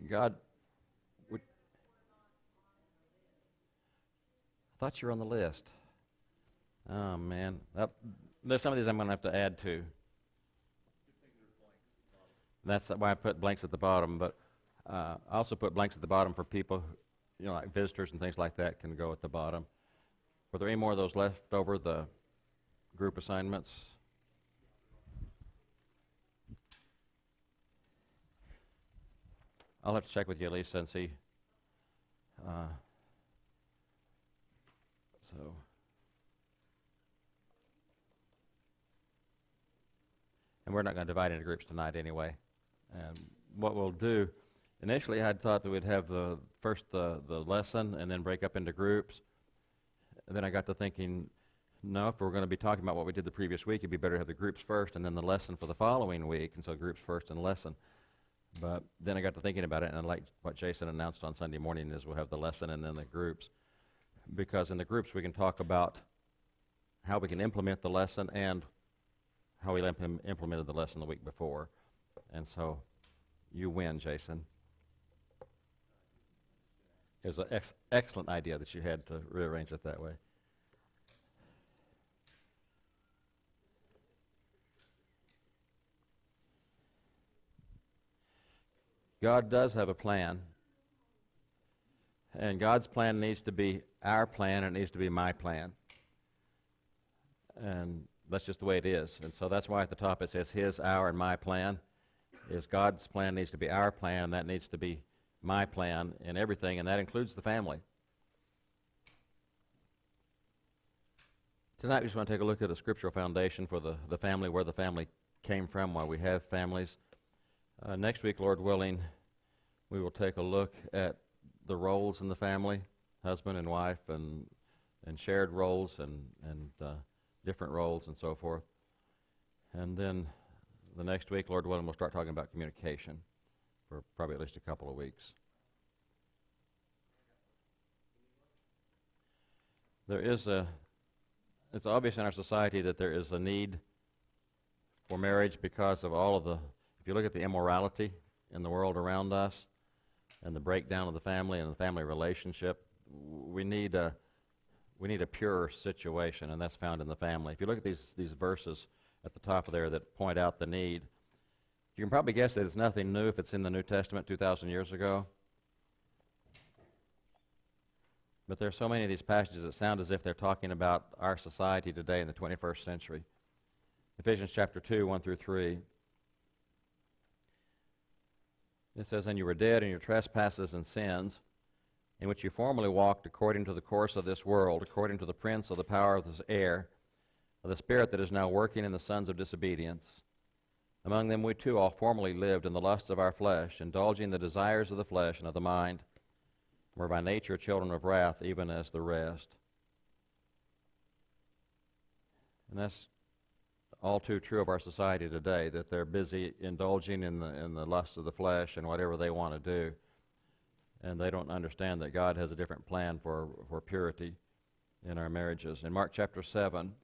God, I thought you were on the list. Oh, man. There's some of these I'm going to have to add to. That's why I put blanks at the bottom, but I also put blanks at the bottom for people, like visitors and things like that can go at the bottom. Were there any more of those left over, the group assignments? I'll have to check with you, Lisa, and see. And we're not going to divide into groups tonight anyway. And what we'll do, initially I had thought that we'd have first the lesson and then break up into groups. And then I got to thinking, no, if we're going to be talking about what we did the previous week, it'd be better to have the groups first and then the lesson for the following week, and so groups first and lesson. But then I got to thinking about it, and like what Jason announced on Sunday morning is we'll have the lesson and then the groups. Because in the groups we can talk about how we can implement the lesson and how we implemented the lesson the week before. And so you win, Jason. It was an excellent idea that you had to rearrange it that way. God does have a plan. And God's plan needs to be our plan, and it needs to be my plan. And that's just the way it is. And so that's why at the top it says his, our, and my plan. Is God's plan needs to be our plan, and that needs to be my plan in everything, and that includes the family. Tonight we just want to take a look at a scriptural foundation for the family, where the family came from, why we have families. Next week, Lord willing, we will take a look at the roles in the family, husband and wife, and shared roles and different roles and so forth. And then the next week, Lord willing, we'll start talking about communication for probably at least a couple of weeks. It's obvious in our society that there is a need for marriage because of all of if you look at the immorality in the world around us and the breakdown of the family and the family relationship, we need a pure situation, and that's found in the family. If you look at these verses at the top of there that point out the need, you can probably guess that it's nothing new if it's in the New Testament 2,000 years ago. But there are so many of these passages that sound as if they're talking about our society today in the 21st century. Ephesians chapter 2, 1 through 3. It says, "And you were dead in your trespasses and sins, in which you formerly walked according to the course of this world, according to the prince of the power of this air, of the spirit that is now working in the sons of disobedience. Among them we too all formerly lived in the lusts of our flesh, indulging the desires of the flesh and of the mind, were by nature children of wrath, even as the rest." And that's all too true of our society today, that they're busy indulging in the lusts of the flesh and whatever they want to do. And they don't understand that God has a different plan for purity in our marriages. In Mark chapter 7,